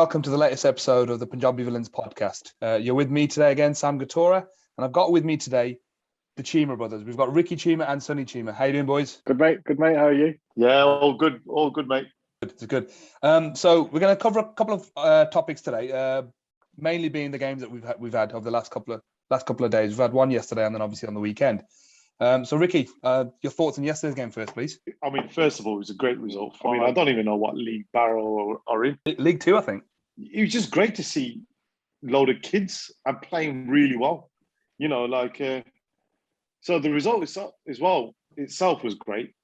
welcome to the latest episode of the Punjabi Villans podcast. You're with me today again, Sam Gatora, and I've got with me today the Chima brothers. We've got Ricky Chima and Sonny Chima. How you doing, boys? Good, mate. How are you? Yeah, all good, mate. It's good. So we're going to cover a couple of topics today, mainly being the games that we've had over the last couple of days. We've had one yesterday, and then obviously on the weekend. So Ricky, your thoughts on yesterday's game first, please. I mean, first of all, it was a great result. I mean, I don't even know what league Barrow are in. League Two, I think. It was just great to see a load of kids and playing really well. So the result itself was great.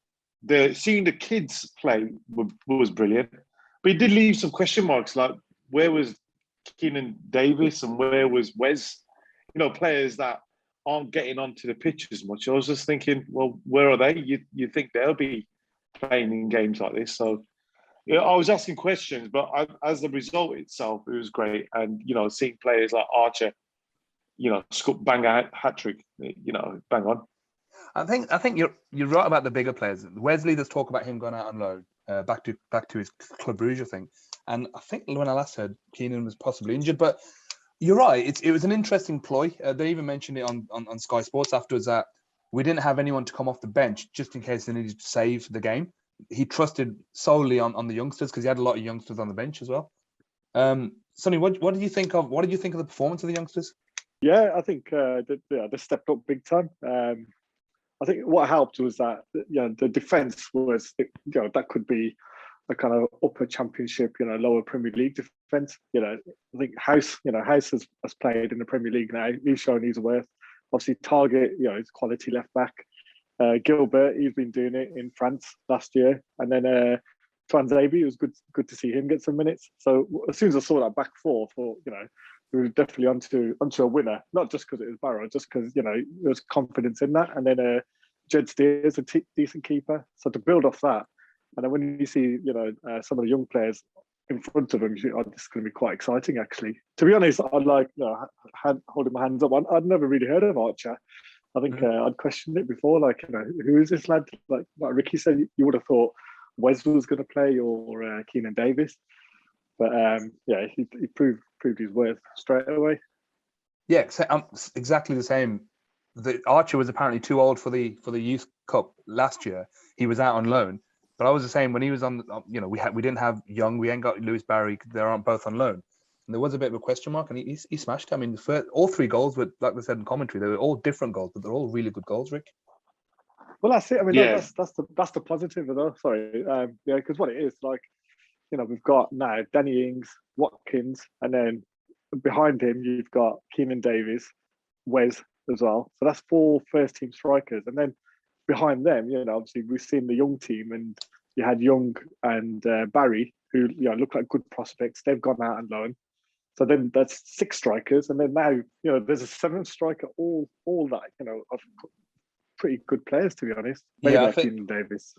Seeing the kids play was brilliant. But it did leave some question marks, like where was Keenan Davis and where was Wes? Players that aren't getting onto the pitch as much. I was just thinking, well, where are they? You think they'll be playing in games like this? So, I was asking questions, but as the result itself, it was great. And, seeing players like Archer, bang a hat-trick, bang on. I think you're right about the bigger players. Wesley, there's talk about him going out on loan, back to his Club Brugge thing. And I think when I last heard, Keenan was possibly injured, but you're right. It was an interesting ploy. They even mentioned it on Sky Sports afterwards that we didn't have anyone to come off the bench just in case they needed to save the game. He trusted solely on the youngsters because he had a lot of youngsters on the bench as well. Sonny, what did you think of the performance of the youngsters? Yeah, I think they stepped up big time. I think what helped was that the defence was that could be a kind of upper championship, lower Premier League defence. I think House has played in the Premier League now. He's shown his worth. Obviously, Target, he's quality left back. Gilbert, he's been doing it in France last year, and then Twanzebe, it was good to see him get some minutes. So as soon as I saw that back four, I thought we were definitely onto a winner. Not just because it was Barrow, just because there was confidence in that. And then Jed Steers, a decent keeper. So to build off that. And then when you see, some of the young players in front of them, you think, oh, this is going to be quite exciting, actually. To be honest, I'd holding my hands up. I'd never really heard of Archer. I think I'd questioned it before, who is this lad? Like Ricky said, you would have thought Wes was going to play or Keenan Davis. But he proved his worth straight away. Yeah, exactly the same. The Archer was apparently too old for the Youth Cup last year. He was out on loan. But I was the same when he was on. We didn't have Young. We ain't got Lewis Barry. They aren't both on loan. And there was a bit of a question mark, and he smashed it. I mean, all three goals were, like they said in commentary, they were all different goals, but they're all really good goals, Rick. Well, that's it. I mean, that's the positive of it. Sorry, because what it is we've got now Danny Ings, Watkins, and then behind him you've got Keenan Davis, Wes as well. So that's 4 first-team strikers, and then behind them, obviously we've seen the young team, and you had Young and Barry, who look like good prospects. They've gone out on loan, so then that's 6 strikers, and then now there's a 7th striker. All that of pretty good players, to be honest. Maybe like Keenan Davis.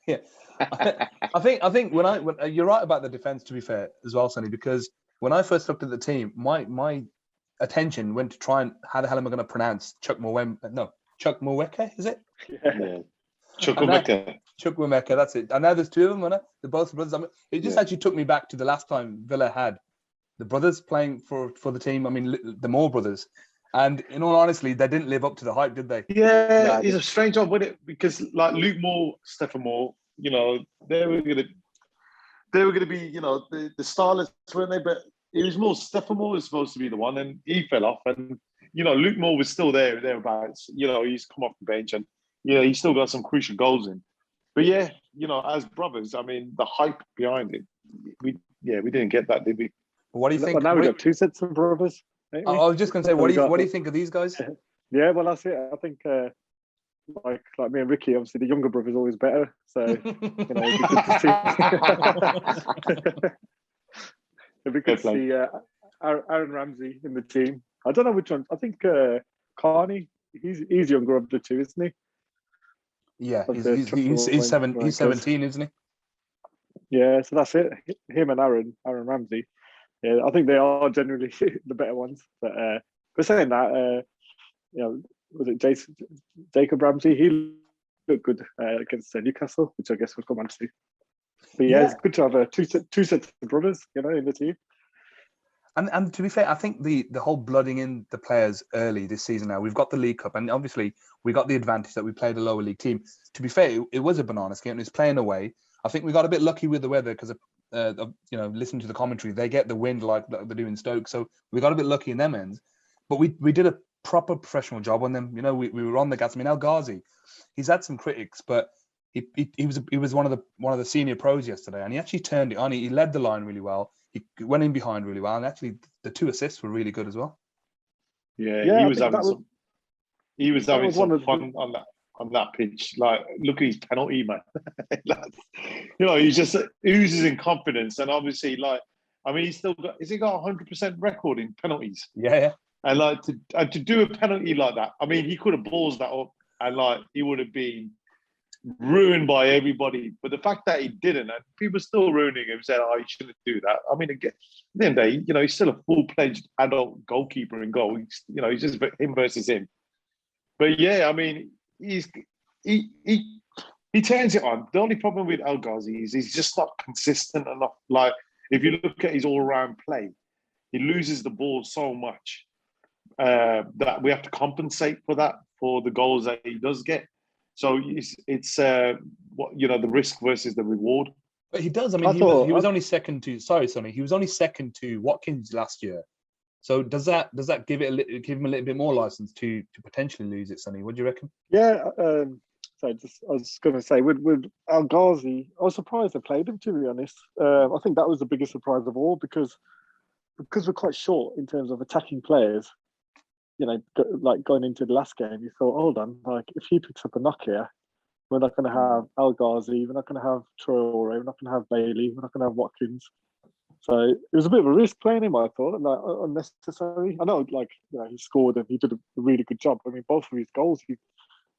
Yeah, I think when you're right about the defense, to be fair as well, Sonny, because when I first looked at the team, my attention went to try and how the hell am I going to pronounce Chukwuemeka, is it? Yeah. Chukwuemeka, that's it. And now there's 2 of them, they're both brothers. I mean, it just actually took me back to the last time Villa had the brothers playing for the team. I mean, the Moore brothers. And in all honesty, they didn't live up to the hype, did they? Yeah, it's a strange one, wasn't it? Because like Luke Moore, Stephen Moore, they were gonna be, the starlets, weren't they? But it was more Stephen Moore was supposed to be the one, and he fell off. And Luke Moore was still thereabouts. He's come off the bench, and he still got some crucial goals in. But yeah, as brothers, I mean, the hype behind it, we didn't get that, did we? What do you think? Well, now we've got 2 sets of brothers. I was just going to say, what do you think of these guys? Yeah, well, that's it. I think, like me and Ricky, obviously the younger brother's always better. So, it'd be good to see. It'd be good to see Aaron Ramsey in the team. I don't know which one. I think Carney. He's younger of the 2, isn't he? Yeah, he's 17, isn't he? Yeah, so that's it. Him and Aaron Ramsey. Yeah, I think they are generally the better ones. But we're saying that, was it Jacob Ramsey? He looked good against Newcastle, which I guess we'll come on to. But yeah, it's good to have two sets of brothers, in the team. And to be fair, I think the whole blooding in the players early this season now, we've got the League Cup, and obviously we got the advantage that we played a lower league team. To be fair, it was a bananas game, and it's playing away. I think we got a bit lucky with the weather because listening to the commentary, they get the wind like they do in Stoke, so we got a bit lucky in them ends. But we did a proper professional job on them. We were on the gas. I mean, El Ghazi, he's had some critics, but he was one of the senior pros yesterday, and he actually turned it on. He led the line really well. He went in behind really well, and actually the 2 assists were really good as well. Yeah, he was having some fun on that pitch. Like, look at his penalty, man. He just oozes in confidence, and obviously, he's still got. Has he got 100% record in penalties? Yeah. And to do a penalty like that, I mean, he could have balls that up, and he would have been ruined by everybody. But the fact that he didn't, and people still ruining him, saying, "Oh, he shouldn't do that." I mean, again, at the end of the day, he's still a full-fledged adult goalkeeper in goal. He's just him versus him. But yeah, I mean, he turns it on. The only problem with El Ghazi is he's just not consistent enough. Like, if you look at his all-round play, he loses the ball so much that we have to compensate for the goals that he does get. So it's the risk versus the reward. But he does. I mean, he was only second to. Sorry, Sonny. He was only second to Watkins last year. So does that give him a little bit more license to potentially lose it, Sonny? What do you reckon? Yeah. I was going to say with El Ghazi, I was surprised they played him. To be honest, I think that was the biggest surprise of all because we're quite short in terms of attacking players. Like going into the last game, you thought, hold on, like if he picks up a knock here, we're not going to have El Ghazi, we're not going to have Traore, we're not going to have Bailey, we're not going to have Watkins. So it was a bit of a risk playing him, I thought, like unnecessary. I know, he scored and he did a really good job. I mean, both of his goals, he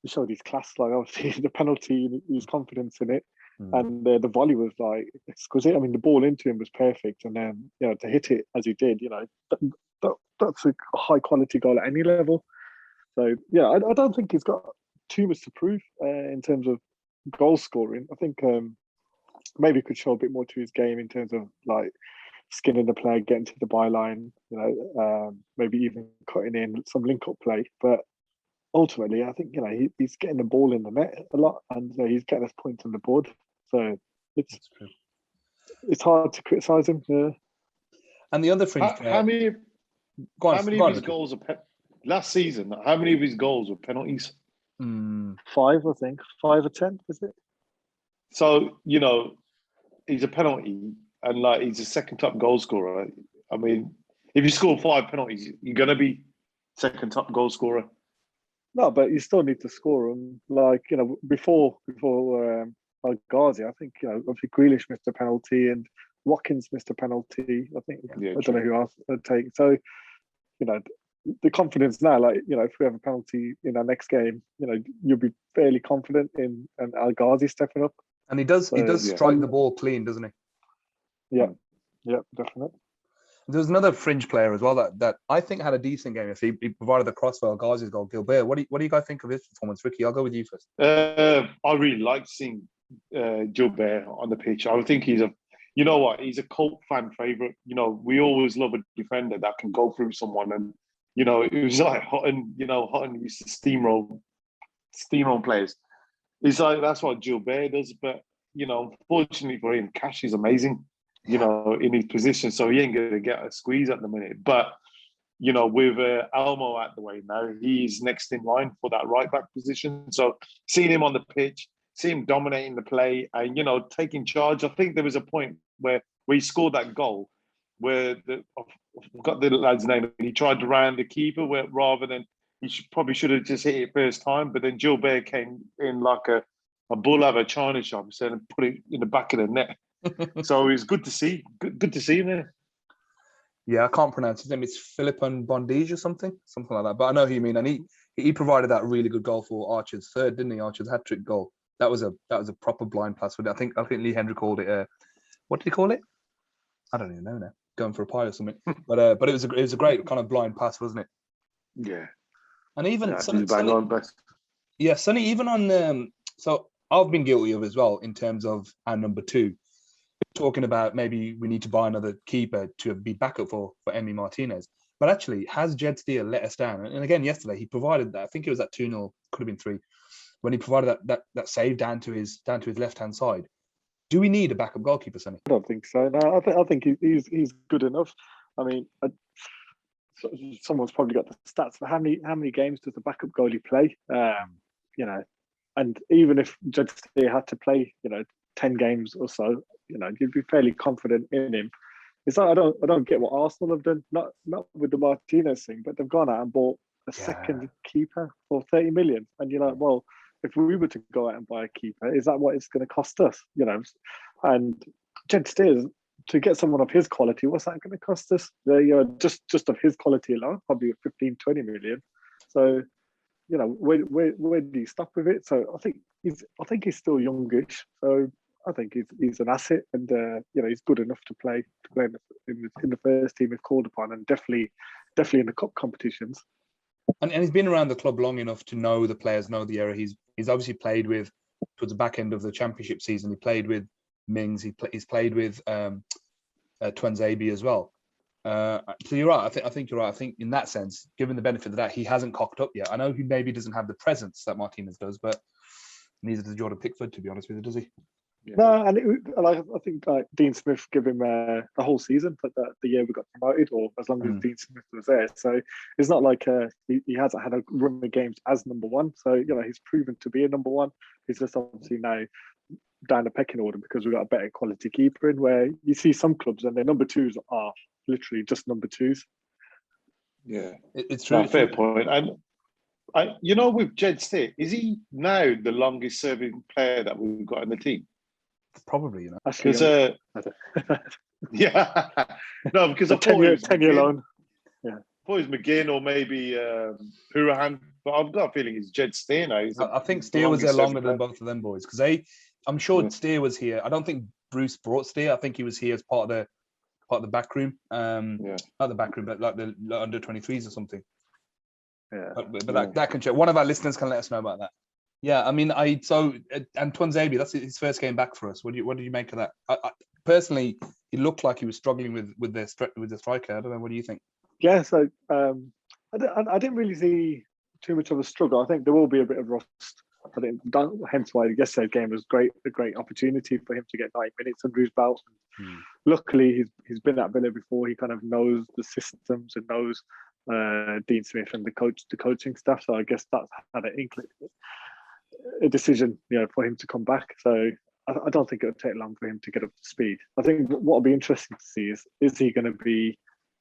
showed his class. Like, obviously, the penalty, his confidence in it, and the volley was like exquisite. I mean, the ball into him was perfect, and then to hit it as he did, that's a high quality goal at any level. So yeah, I don't think he's got too much to prove in terms of goal scoring. I think maybe he could show a bit more to his game in terms of like skinning the play, getting to the byline, maybe even cutting in some link-up play. But ultimately, I think he's getting the ball in the net a lot, and he's getting us points on the board. So it's hard to criticise him. Yeah. And the other fringe player, how many of his goals are last season? How many of his goals were penalties? 5, I think. 5 or 10, is it? So he's a penalty, and he's a second top goal scorer. I mean, if you score 5 penalties, you're gonna be second top goal scorer. No, but you still need to score them. Before El Ghazi, I think obviously Grealish missed a penalty and Watkins missed a penalty. I think I don't know who else would take. So the confidence now, if we have a penalty in our next game, you'll be fairly confident in an El Ghazi stepping up. And he does strike the ball clean, doesn't he? Yeah, definitely. There's another fringe player as well that I think had a decent game. If he provided the cross for El Ghazi's goal, Gilbert. What do you guys think of his performance, Ricky? I'll go with you first. I really like seeing Gilbert on the pitch. I think he's a cult fan favourite. We always love a defender that can go through someone, and it was like Hutton used to steamroll players. It's like that's what Gilbert does, but fortunately for him, Cash is amazing. In his position, so he ain't going to get a squeeze at the minute. But with Elmo out the way now, he's next in line for that right back position. So seeing him on the pitch, seeing him dominating the play, and taking charge. I think there was a point where he scored that goal where I've got the lad's name, and he tried to round the keeper rather than probably should have just hit it first time. But then Gilbert came in like a bull out of a china shop and put it in the back of the net. So it's good to see. Good to see him there. Yeah, I can't pronounce his name. It's Philippe Bondige or something like that. But I know who you mean. And he provided that really good goal for Archer's third, didn't he? Archer's hat-trick goal. That was a proper blind pass. I think Lee Hendry called it. What did he call it? I don't even know now. Going for a pie or something. But it was a great kind of blind pass, wasn't it? Yeah. And even Sonny, bang on best. Yeah, Sonny. Even on so I've been guilty of as well in terms of our number 2. talking about maybe we need to buy another keeper to be backup for Emi Martinez. But actually, has Jed Steer let us down? And again, yesterday he provided that. I think it was at 2-0, could have been 3, when he provided that save down to his left hand side. Do we need a backup goalkeeper, Sonny? I don't think so. No, I think he's good enough. I mean, someone's probably got the stats for how many games does the backup goalie play? You know, and even if Jed Steer had to play, 10 games or so, you'd be fairly confident in him. It's like I don't get what Arsenal have done, not with the Martinez thing, but they've gone out and bought a second keeper for 30 million, and you're like, well, if we were to go out and buy a keeper, is that what it's going to cost us? And Jed Steer, to get someone of his quality, what's that going to cost us? Just of his quality alone, probably 15-20 million. So, where do you stop with it? So I think he's still youngish. So I think he's an asset, and he's good enough to play in the first team if called upon, and definitely in the cup competitions. And he's been around the club long enough to know the players, know the era. He's obviously played with, towards the back end of the championship season, he played with Mings. He's played with Twanzebe as well. So you're right. I think you're right. I think in that sense, given the benefit of that, he hasn't cocked up yet. I know he maybe doesn't have the presence that Martinez does, but neither does Jordan Pickford, to be honest with you, does he? Yeah. No, and I think Dean Smith gave him the whole season, but the year we got promoted, or as long as Dean Smith was there. So it's not like he hasn't had a run of games as number one. So he's proven to be a number one. He's just obviously now down the pecking order because we've got a better quality keeper in, where you see some clubs and their number twos are literally just number twos. Yeah, it's true. Fair point. And with Jed Steer, is he now the longest serving player that we've got in the team? Probably, because yeah, no, because I thought 10-year loan. Yeah, I thought it was McGinn or maybe Hurahan, but I've got a feeling it's Jed Steer now. I think Steer was there longer than both of them boys, because I'm sure Steer was here. I don't think Bruce brought Steer. I think he was here as part of the back room. Not the back room, but like the under 23s or something. Yeah, but that can check. One of our listeners can let us know about that. Yeah, I mean, and Twanzebe, that's his first game back for us. What do you make of that? I personally, he looked like he was struggling with the striker. I don't know. What do you think? Yeah, so I didn't really see too much of a struggle. I think there will be a bit of rust. I think hence why yesterday's game was a great opportunity for him to get 90 minutes under his belt. Luckily, he's been at Villa before. He kind of knows the systems and knows Dean Smith and the coaching staff. So I guess that's had a decision, for him to come back. So I don't think it'll take long for him to get up to speed. I think what will be interesting to see is he going to be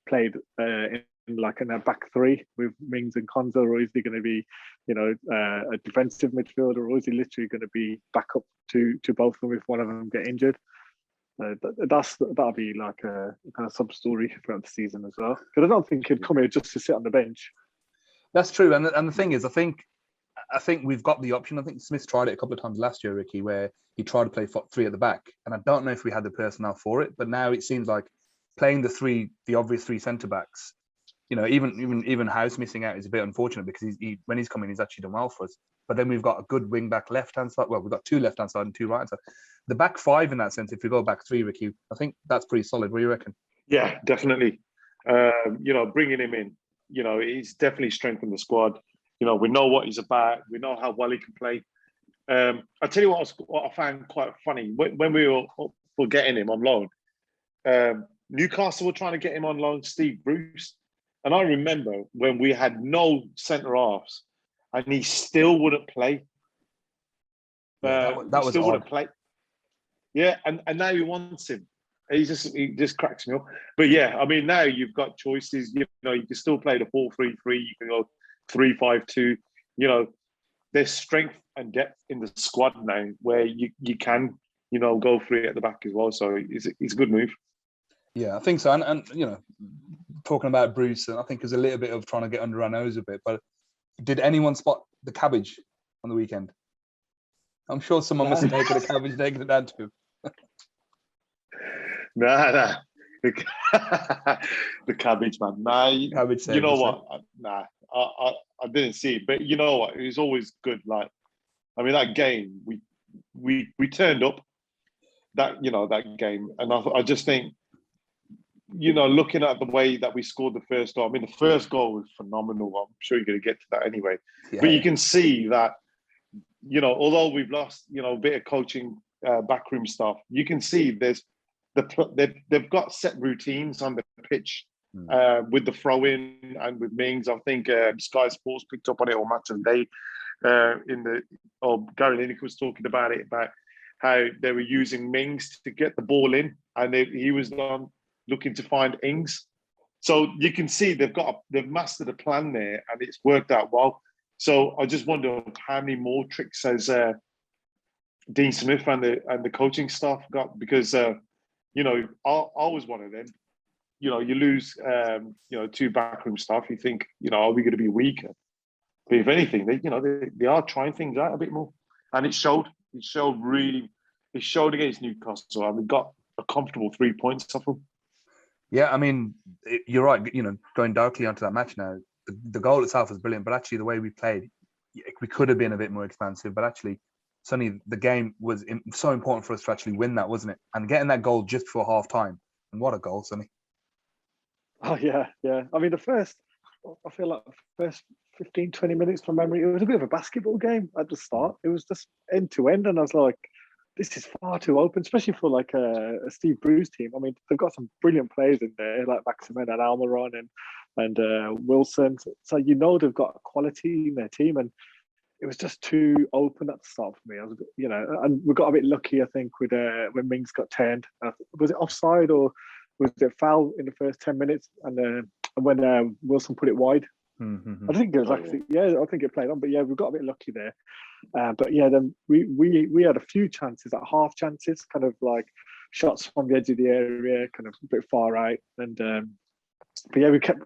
played in a back three with Mings and Konza, or is he going to be, a defensive midfielder, or is he literally going to be back up to both of them if one of them get injured? That'll be like a kind of sub story throughout the season as well. Because I don't think he'd come here just to sit on the bench. That's true, and the thing is, I think we've got the option. I think Smith tried it a couple of times last year, Ricky, where he tried to play 3 at the back, and I don't know if we had the personnel for it. But now it seems like playing the obvious 3 centre backs. Even House missing out is a bit unfortunate, because when he's coming, he's actually done well for us. But then we've got a good wing back left hand side. Well, we've got 2 left hand side and 2 right hand side. The back 5 in that sense, if we go back 3, Ricky, I think that's pretty solid. What do you reckon? Yeah, definitely. Bringing him in, he's definitely strengthened the squad. We know what he's about. We know how well he can play. I'll tell you what I found quite funny. When we were getting him on loan, Newcastle were trying to get him on loan, Steve Bruce. And I remember when we had no centre-halves and he still wouldn't play. That was still odd. Wouldn't play. Yeah, and now he wants him. He just cracks me up. But yeah, I mean, now you've got choices. You can still play the 4-3-3. You can go 3-5-2. There's strength and depth in the squad now where you can, go 3 at the back as well. So it's a good move. Yeah, I think so. And talking about Bruce, I think there's a little bit of trying to get under our nose a bit. But did anyone spot the cabbage on the weekend? I'm sure someone must have taken the cabbage, taken it down to him. Nah. The cabbage, man. Nah, cabbage you know what? Nah, I didn't see it. But you know what? It was always good. Like, I mean, that game, we turned up. that game. And I just think, looking at the way that we scored the first goal, I mean, the first goal was phenomenal. I'm sure you're going to get to that anyway. Yeah. But you can see that, although we've lost, a bit of coaching backroom stuff, you can see they've got set routines on the pitch with the throw-in and with Mings. I think Sky Sports picked up on it, or Match of the Day, Gary Lineker was talking about it, about how they were using Mings to get the ball in, and he was looking to find Ings. So you can see they've mastered a plan there, and it's worked out well. So I just wonder how many more tricks has Dean Smith and the coaching staff got, because I was one of them. You lose two backroom staff, you think, are we going to be weaker? But if anything, they are trying things out a bit more, and it showed. It showed against Newcastle, and we got a comfortable 3 points off them. Yeah, I mean, you're right. Going directly onto that match now, the goal itself was brilliant, but actually the way we played, we could have been a bit more expansive. But actually, Sonny, the game was so important for us to actually win that, wasn't it? And getting that goal just before half time, and what a goal, Sonny! Oh yeah. I mean, I feel like the first 15, 20 minutes from memory, it was a bit of a basketball game at the start. It was just end to end, and I was like, this is far too open, especially for like a Steve Bruce team. I mean, they've got some brilliant players in there, like Maximin and Almiron and Wilson. So they've got quality in their team, and it was just too open at the start for me. I was, and we got a bit lucky, I think, with when Mings got turned. Was it offside or was it foul in the first 10 minutes? And when Wilson put it wide. Mm-hmm. I think it was actually, I think it played on, but we got a bit lucky there. But then we had a few chances, like half chances, kind of like shots from the edge of the area, kind of a bit far out. And but we kept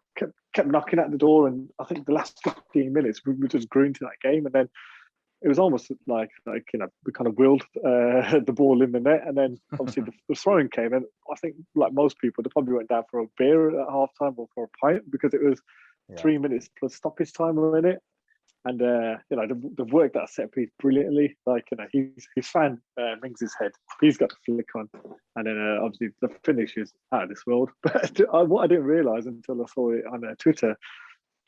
knocking at the door, and I think the last 15 minutes we just grew into that game, and then it was almost like we kind of willed the ball in the net, and then obviously the throwing came, and I think like most people, they probably went down for a beer at half time or for a pint, because it was 3 minutes plus stoppage time in it. And they've worked that set piece brilliantly. Like he's found Mings' head. He's got the flick on, and then obviously the finish is out of this world. But what I didn't realise until I saw it on Twitter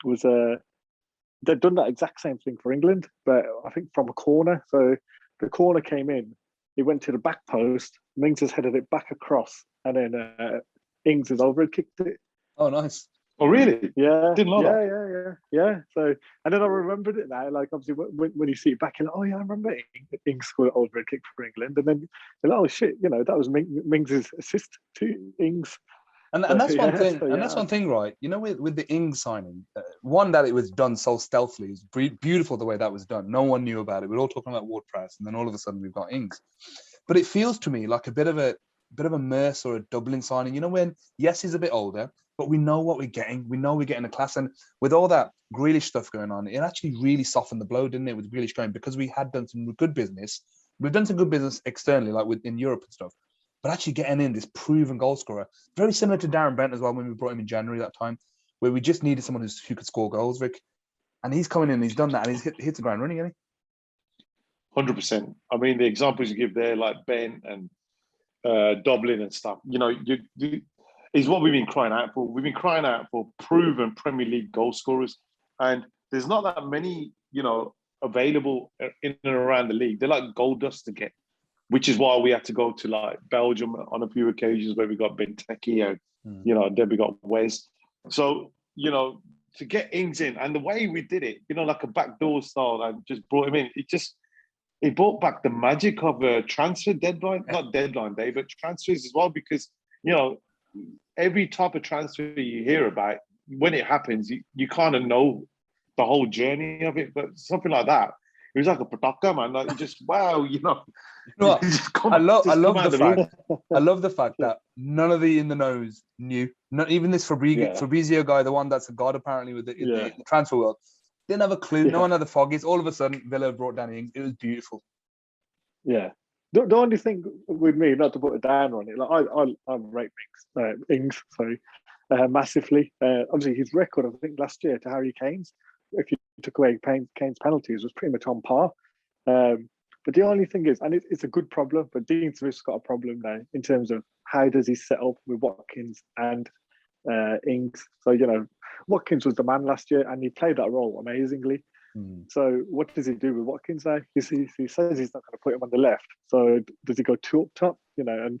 was they'd done that exact same thing for England, but I think from a corner. So the corner came in, it went to the back post. Mings has headed it back across, and then Ings has over and kicked it. Oh, nice. Oh, really? Yeah. Didn't know that. Yeah. So, and then I remembered it now. Like, obviously, when you see it back, you're like, oh yeah, I remember Ings scored over a kick for England, and then you're like, oh shit, that was Mings' assist to Ings. And that's one thing. And that's one thing, right? With the Ings signing, one, that it was done so stealthily. It was beautiful the way that was done. No one knew about it. We were all talking about Ward-Prowse, and then all of a sudden we've got Ings. But it feels to me like a bit of a Merce or a Dublin signing. When yes, he's a bit older, but we know what we're getting. We know we're getting a class. And with all that Grealish stuff going on, it actually really softened the blow, didn't it, with Grealish going? Because we had done some good business. We've done some good business externally, like in Europe and stuff. But actually getting in this proven goal scorer, very similar to Darren Bent as well when we brought him in January that time, where we just needed someone who could score goals, Rick. And he's coming in, he's done that, and he's hit the ground running, hasn't he? 100%. I mean, the examples you give there, like Bent and Dublin and stuff, is what we've been crying out for. We've been crying out for proven Premier League goal scorers, and there's not that many, available in and around the league. They're like gold dust to get, which is why we had to go to like Belgium on a few occasions where we got Benteke and then we got Wes. So to get Ings in, and the way we did it, like a backdoor style, and just brought him in. It brought back the magic of a transfer deadline, not deadline day, but transfers as well, because every type of transfer you hear about, when it happens, you kind of know the whole journey of it. But something like that, it was like a pataka, man. Like, just wow, what? I love the fact that none of the in the knows knew. Not even this Fabrizio guy, the one that's a god apparently with the transfer world, didn't have a clue. No one had the foggies. All of a sudden, Villa brought down Ings. It was beautiful. Yeah. The only thing with me, not to put it down on it, like I rate Ings, massively. Obviously, his record, I think, last year to Harry Kane's, if you took away Kane's penalties, was pretty much on par. But the only thing is, and it's a good problem, but Dean Smith's got a problem now in terms of how does he set up with Watkins and Ings. So, Watkins was the man last year and he played that role amazingly. So what does he do with Watkins now? He says he's not going to put him on the left. So does he go two up top? And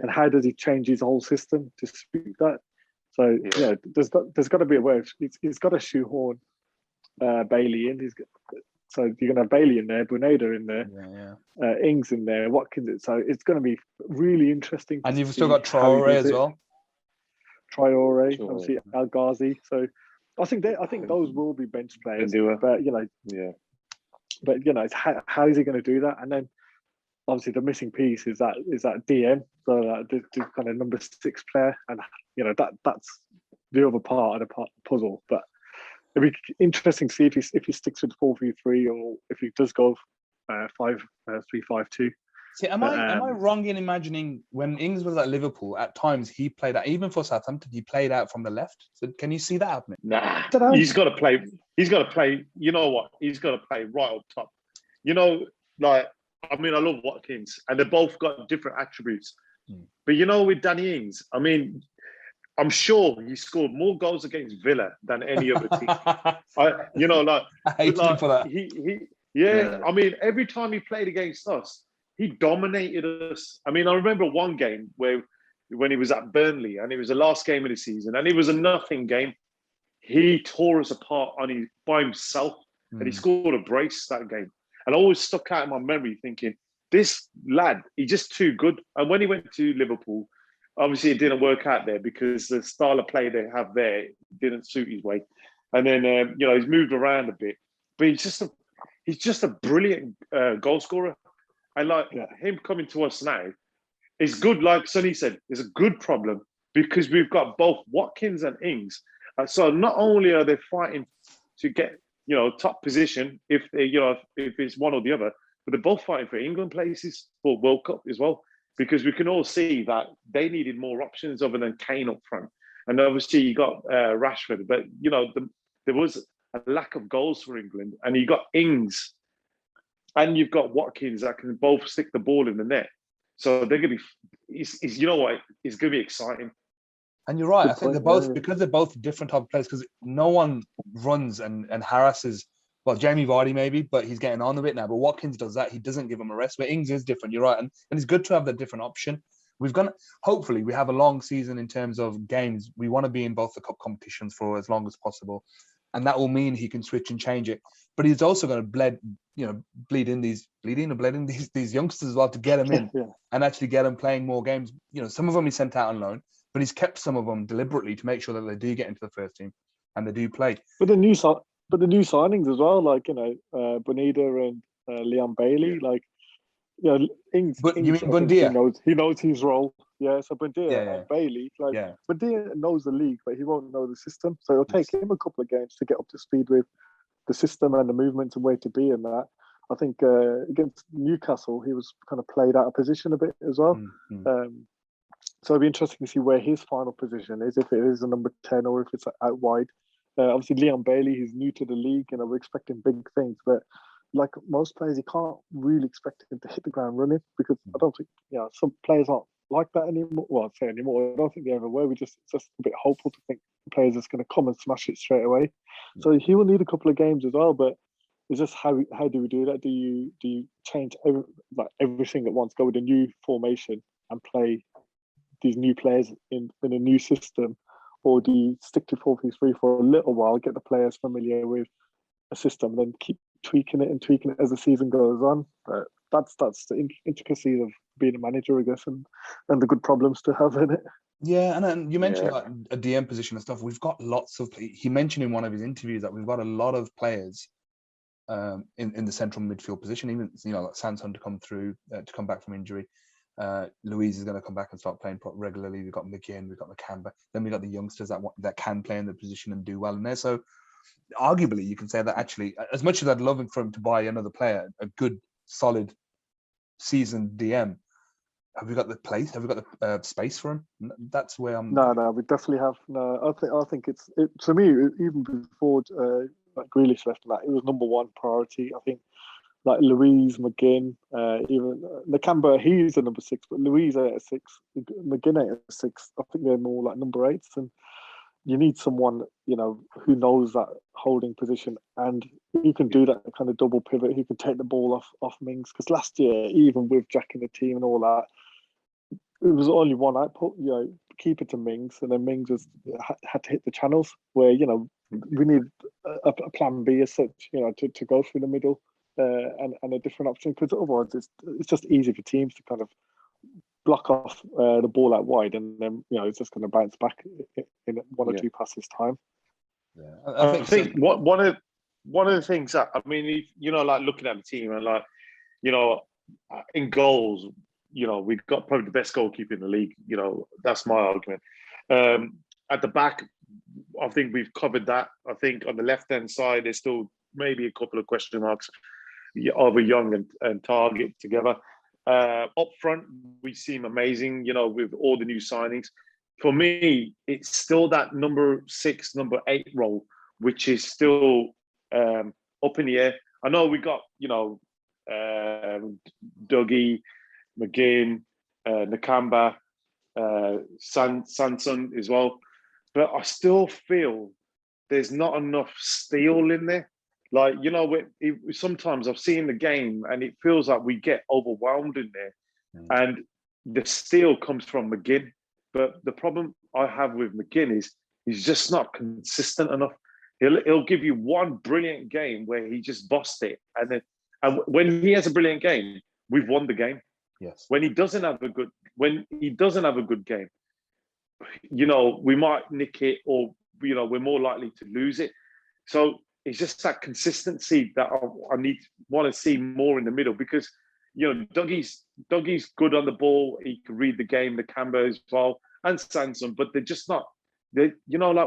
how does he change his whole system to suit that? So there's got to be a way. He's got to shoehorn Bailey in. So you're going to have Bailey in there, Buneda in there, Ings in there, Watkins. So it's going to be really interesting. And you've still got Traore as well. Traore, obviously El Ghazi. So I think those will be bench players. But it's how is he going to do that? And then obviously the missing piece is that DM, so the kind of number 6 player, and that's the other part of the puzzle. But it'd be interesting to see if he sticks with 4-3-3 or if he does go 5-3-5-2. See, am I wrong in imagining when Ings was at Liverpool, at times he played out, even for Southampton, he played out from the left? So can you see that happening? Nah, he's got to play. You know what? He's got to play right up top. I love Watkins, and they both got different attributes. But with Danny Ings, I'm sure he scored more goals against Villa than any other team. I hate him for that. Every time he played against us, he dominated us. I remember one game when he was at Burnley, and it was the last game of the season, and it was a nothing game. He tore us apart by himself, and he scored a brace that game. And I always stuck out in my memory thinking, this lad, he's just too good. And when he went to Liverpool, obviously it didn't work out there because the style of play they have there didn't suit his way. And then, he's moved around a bit. But he's just a brilliant goal scorer. And him coming to us now is good. Like Sonny said, it's a good problem because we've got both Watkins and Ings. So not only are they fighting to get, top position if it's one or the other, but they're both fighting for England places for World Cup as well. Because we can all see that they needed more options other than Kane up front. And obviously you got Rashford, but there was a lack of goals for England, and you got Ings and you've got Watkins that can both stick the ball in the net. So they're going to be, it's going to be exciting. And you're right. I think because they're both different type of players, because no one runs and harasses, well, Jamie Vardy maybe, but he's getting on a bit now. But Watkins does that. He doesn't give him a rest. But Ings is different. You're right. And it's good to have that different option. Hopefully we have a long season in terms of games. We want to be in both the cup competitions for as long as possible. And that will mean he can switch and change it. But he's also going to bleed in these youngsters as well to get them in and actually get them playing more games. Some of them he sent out on loan, but he's kept some of them deliberately to make sure that they do get into the first team and they do play. But the new signings as well, Buneda and Leon Bailey, Ings. But you mean Bundia? He knows his role. Yeah, so Bundia and Bailey, Bundia knows the league, but he won't know the system. So it'll take him a couple of games to get up to speed with the system and the movements and where to be in that. I think against Newcastle, he was kind of played out of position a bit as well. So it'll be interesting to see where his final position is, if it is a number 10 or if it's out wide. Obviously, Leon Bailey, he's new to the league, we're expecting big things, but like most players, you can't really expect him to hit the ground running because I don't think, some players aren't like that anymore. Well, I'd say anymore. I don't think they ever were. It's just a bit hopeful to think the players is going to come and smash it straight away. So he will need a couple of games as well, but it's just how do we do that? Do you change everything at once, go with a new formation and play these new players in a new system? Or do you stick to 4-3-3 for a little while, get the players familiar with a system, and then keep tweaking it as the season goes on? That's the intricacies of being a manager, I guess, and the good problems to have in it. Yeah, and then you mentioned a DM position and stuff. We've got lots of. He mentioned in one of his interviews that we've got a lot of players in the central midfield position. Even like Sanson to come back from injury. Louise is going to come back and start playing regularly. We've got McGinn, we've got McCamber, then we've got the youngsters that can play in the position and do well in there. So arguably you can say that actually, as much as I'd love for him to buy another player, a good solid seasoned DM, have we got the place? Have we got the space for him? That's where I'm. No, we definitely have. No, I think it's to me, even before Grealish left, that it was number one priority. I think like Louise, McGinn, even Nakamba, he's a number 6, but Louise at 6, McGinn at 6. I think they're more like number 8s, and you need someone, who knows that holding position and who can do that kind of double pivot, who can take the ball off Mings. Because last year, even with Jack in the team and all that, it was only one output, keep it to Mings, and then Mings had to hit the channels where, we need a plan B as such, to go through the middle and a different option, because otherwise it's just easy for teams to kind of block off the ball out wide, and then it's just going to bounce back in one or two passes time. Yeah, I think one of the things that like looking at the team and in goals, we've got probably the best goalkeeper in the league. That's my argument. At the back, I think we've covered that. I think on the left-hand side, there's still maybe a couple of question marks over Young and Target together. Up front, we seem amazing, with all the new signings. For me, it's still that number 6, number 8 role, which is still up in the air. I know we got, Dougie, McGinn, Nakamba, Sanson as well. But I still feel there's not enough steel in there. Like, sometimes I've seen the game and it feels like we get overwhelmed in there. And the steel comes from McGinn. But the problem I have with McGinn is he's just not consistent enough. He'll give you one brilliant game where he just bossed it. And when he has a brilliant game, we've won the game. Yes. When he doesn't have a good game, we might nick it, or we're more likely to lose it. So it's just that consistency that I want to see more in the middle, because Dougie's good on the ball. He can read the game, the Canberra as well, and Sanson, but they're just not. Like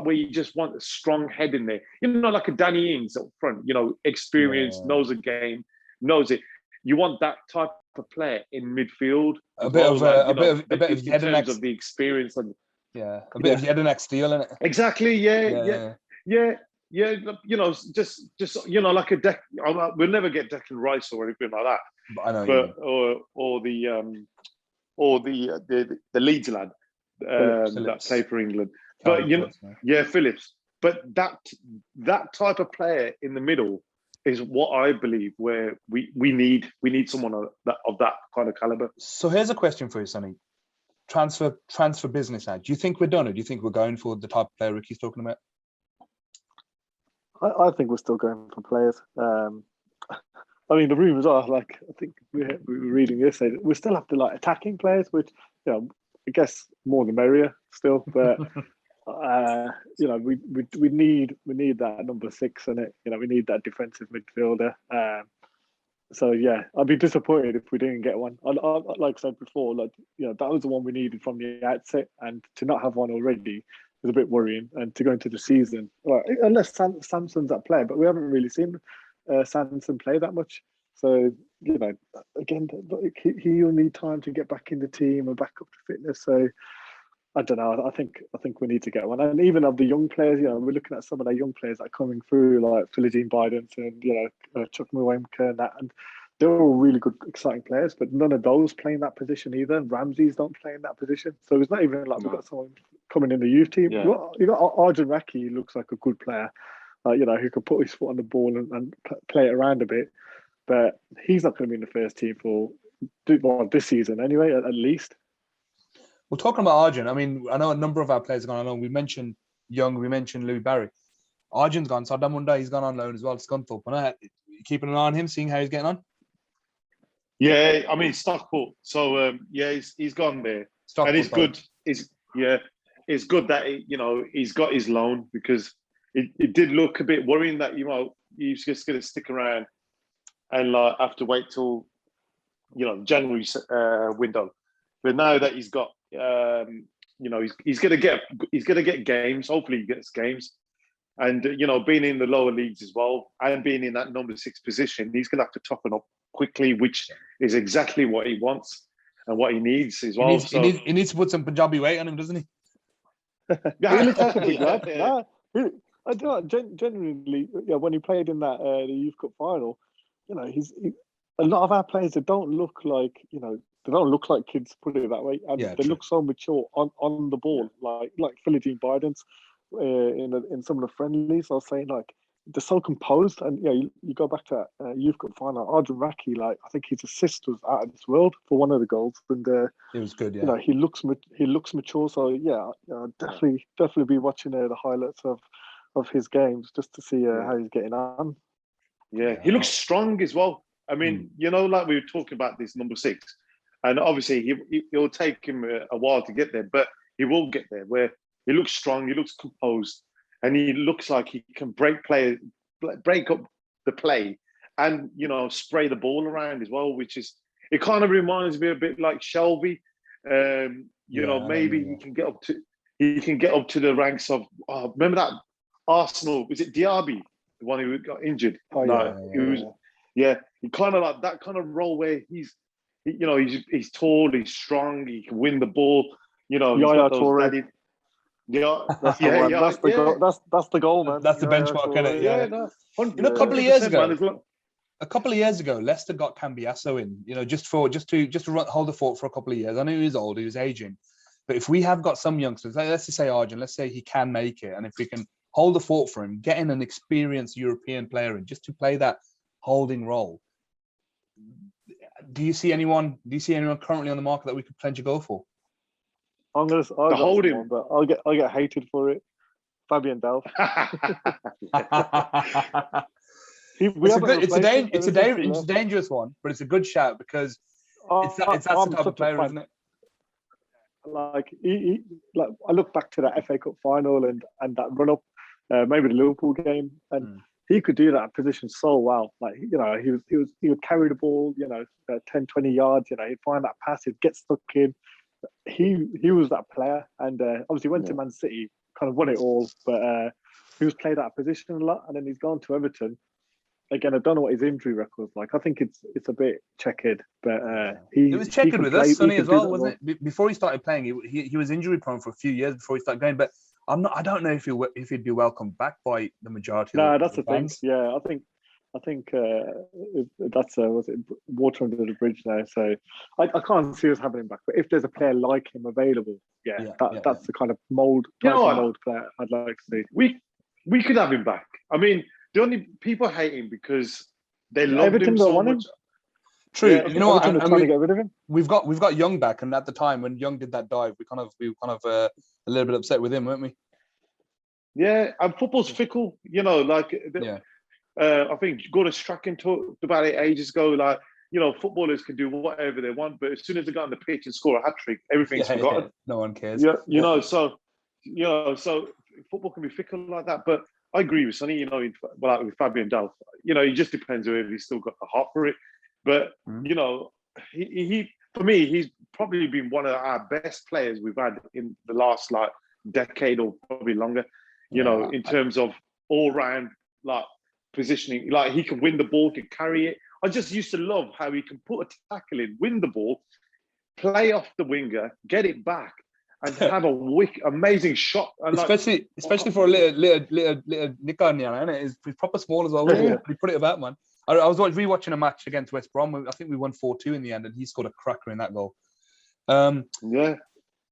where you just want a strong head in there. Like a Danny Ings up front. Experienced, knows the game, knows it. You want that type of player in midfield. A bit of Yedinak of the experience and a bit of Yedinak steel in it. Exactly. Yeah. Just like a deck. We'll never get Declan Rice or anything like that. But I know, or the Leeds lad that played for England. But Phillips. But that type of player in the middle is what I believe where we need someone of that kind of caliber. So here's a question for you, Sonny. Transfer business side. Do you think we're done, or do you think we're going for the type of player Ricky's talking about? I think we're still going for players. The rumours are I think we were reading this. We still have to attacking players, which I guess more the merrier still. But we need that number 6 in it. We need that defensive midfielder. So yeah, I'd be disappointed if we didn't get one. Like I said before, that was the one we needed from the outset, and to not have one already was a bit worrying. And to go into the season, unless Samson's that player, but we haven't really seen Samson play that much. So again, he'll need time to get back in the team and back up to fitness. So I don't know. I think we need to get one. And even of the young players, we're looking at some of the young players that are coming through, like Philogene Bidens and Chuck Mwemka and that, and they're all really good, exciting players. But none of those play in that position either. And Ramsey's don't play in that position, so it's not even like we've got someone coming in the youth team. Yeah. You got Arjun Raki, who looks like a good player, who can put his foot on the ball and play it around a bit. But he's not going to be in the first team for this season anyway, at least. Well, talking about Arjun, I know a number of our players have gone on loan. We mentioned Young, we mentioned Louis Barry. Arjun's gone. Saddam Munda, he's gone on loan as well. Scunthorpe. Keeping an eye on him, seeing how he's getting on. Yeah, Stockport. So he's gone there, Stockport, and it's good. It's good that he's got his loan, because it did look a bit worrying that he's just going to stick around and have to wait till January window. But now that he's got he's going to get games. Hopefully, he gets games, and being in the lower leagues as well, and being in that number 6 position, he's going to have to toughen up quickly, which is exactly what he wants and what he needs as well. He needs to put some Punjabi weight on him, doesn't he? He looks like a big lad. I do genuinely, when he played in that the Youth Cup final, a lot of our players, they don't look like, they don't look like kids, put it that way. And Yeah, they true. look so mature on the ball, like Philippine Bidens in some of the friendlies. I was saying, like, they're so composed. And you go back to that Youth Cup final, Arjun Raki, like, I think his assist was out of this world for one of the goals. And It was good, yeah. he looks mature. So definitely be watching the highlights of his games just to see how he's getting on. Yeah, he looks strong as well. I mean, like we were talking about this number 6, and obviously it'll take him a while to get there, but he will get there. Where he looks strong, he looks composed, and he looks like he can break up the play, and spray the ball around as well. Which is, it kind of reminds me a bit like Shelby. Maybe he can get up to the ranks of. Oh, remember that Arsenal? Was it Diaby, the one who got injured? He kind of like that kind of role where he's tall, he's strong, he can win the ball. Yaya Toure. That's the goal, man. That's the benchmark, isn't it? Yeah. A couple of years ago, Leicester got Cambiasso in. Just to hold the fort for a couple of years. I know he was old, he was aging, but if we have got some youngsters, let's just say Arjun, let's say he can make it, and if we can hold the fort for him, getting an experienced European player in just to play that holding role. Do you see anyone currently on the market that we could pledge a goal for? I'll hold him, but I'll get hated for it. Fabian Delph. It's a dangerous one, but it's a good shout because it's that type of player, isn't it? Like I look back to that FA Cup final and that run up, maybe the Liverpool game, and he could do that position so well. Like he would carry the ball, 10, 20 yards. He'd find that pass, he'd get stuck in. He was that player, and obviously went to Man City, kind of won it all. But he was played out of position a lot, and then he's gone to Everton. Again, I don't know what his injury record's like. I think it's a bit checkered, but it was checkered with us, Sonny, as well, wasn't it? Before he started playing, he was injury prone for a few years before he started going. But I don't know if he'd be welcomed back by the majority. No, that's the thing. Yeah, I think that's was it water under the bridge now. So I can't see us having him back. But if there's a player like him available, that's the kind of mold player I'd like to see. We could have him back. I mean, the only people hate him because they love him so much. True. Yeah, you know what? I'm trying to get rid of him. We've got Young back, and at the time when Young did that dive, we were kind of a little bit upset with him, weren't we? Yeah, and football's fickle. I think Gordon Strachan talked about it ages ago. Like, footballers can do whatever they want, but as soon as they get on the pitch and score a hat trick, everything's forgotten. Yeah. No one cares. So football can be fickle like that. But I agree with Sonny. With Fabian Delph, it just depends whether he's still got the heart for it. But he for me, he's probably been one of our best players we've had in the last decade or probably longer. In terms of all round positioning, he can win the ball, can carry it. I just used to love how he can put a tackle in, win the ball, play off the winger, get it back, and have a amazing shot. And especially for a little nicker on the end, it's proper small as well. We put it about, man. I was rewatching a match against West Brom. I think we won 4-2 in the end, and he scored a cracker in that goal. So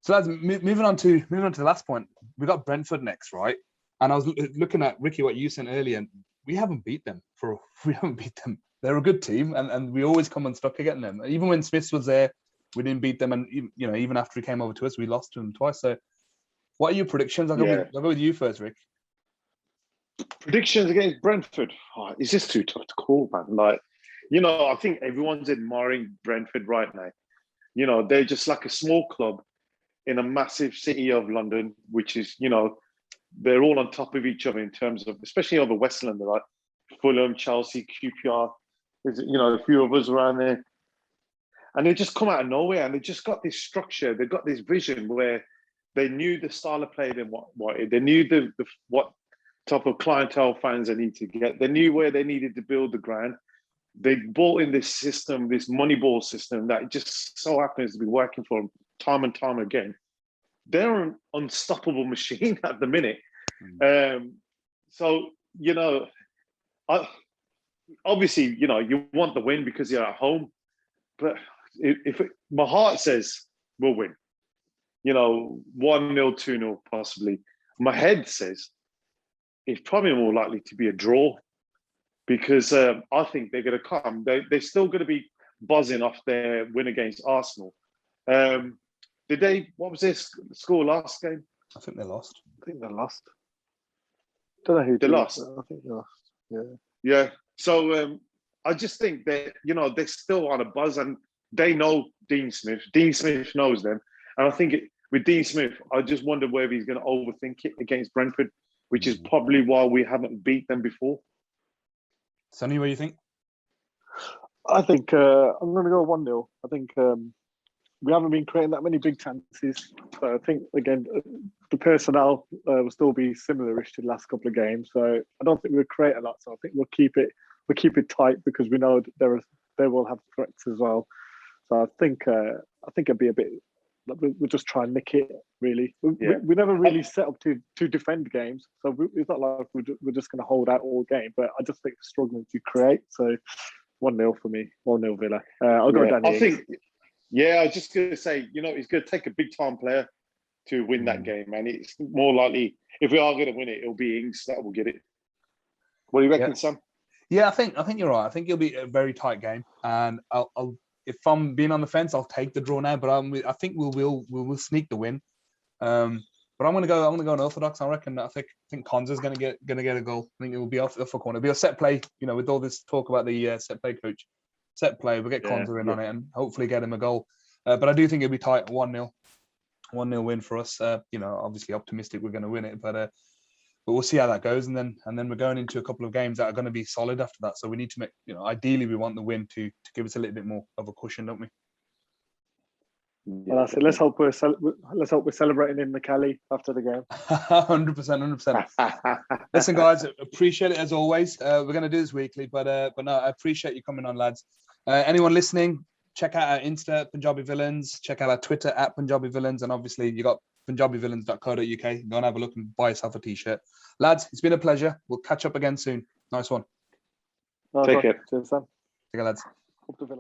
that's moving on to the last point. We got Brentford next, right? And I was looking at Ricky, what you said earlier, and we haven't beat them. They're a good team, and we always come unstuck against them. Even when Smiths was there, we didn't beat them, and even after he came over to us, we lost to them twice. So, what are your predictions? I'll go with you first, Rick. Predictions against Brentford. Oh, it's just too tough to call, man. I think everyone's admiring Brentford right now. They're just like a small club in a massive city of London, which is, they're all on top of each other in terms of, especially over West London, like Fulham, Chelsea, QPR. There's, a few of us around there. And they just come out of nowhere, and they just got this structure. They've got this vision where they knew the style of play they wanted. They knew what type of clientele fans they need to get. They knew where they needed to build the ground. They bought in this system, this Moneyball system that just so happens to be working for them time and time again. They're an unstoppable machine at the minute. obviously, you know, you want the win because you're at home. But my heart says we'll win. You know, 1-0, 2-0 possibly. My head says it's probably more likely to be a draw because I think they're going to come. They're still going to be buzzing off their win against Arsenal. Did they? What was their score last game? I think they lost. I think they lost. Don't know who They lost. I think they lost. Yeah. Yeah. So I just think that, you know, they're still on a buzz and they know Dean Smith. Dean Smith knows them. And I think with Dean Smith, I just wonder whether he's going to overthink it against Brentford, which is probably why we haven't beat them before. Sonny, what do you think? I think I'm going to go 1-0. I think we haven't been creating that many big chances. So I think, again, the personnel will still be similar-ish to the last couple of games. So I don't think we'll create a lot. So I think we'll keep it tight because we know they will have threats as well. So I think it'd be a bit. We'll just try and nick it. Really, we never really set up to defend games. So it's not like we're just going to hold out all game. But I just think we're struggling to create. So 1-0 for me. 1-0 Villa. I'll go Danny. I think. Yeah, I was just going to say, you know, he's going to take a big-time player to win that game, man. It's more likely, if we are going to win it, it'll be Ings that will get it. What do you reckon, Sam? Yeah, I think you're right. I think it'll be a very tight game, and I'll if I'm being on the fence, I'll take the draw now. But I think we'll sneak the win. But I'm going to go unorthodox. I reckon. I think Konza's going to get a goal. I think it will be off a corner. It'll be a set play. You know, with all this talk about the set play coach. Set play, we'll get Konza in on it and hopefully get him a goal. But I do think it'll be tight, 1-0. 1-0 win for us. You know, obviously optimistic we're going to win it, but we'll see how that goes. And then we're going into a couple of games that are going to be solid after that. So we need to make, you know, ideally we want the win to give us a little bit more of a cushion, don't we? Well, that's it. Let's hope we're celebrating in the Cali after the game. 100%. Listen, guys, appreciate it as always. We're going to do this weekly, but no, I appreciate you coming on, lads. Anyone listening, check out our Insta, Punjabi Villans. Check out our Twitter at Punjabi Villans, and obviously you got punjabivillans.co.uk. Go and have a look and buy yourself a t-shirt, lads. It's been a pleasure. We'll catch up again soon. Nice one. Take care. Cheers, Sam. Take care, lads. Hope to Villa.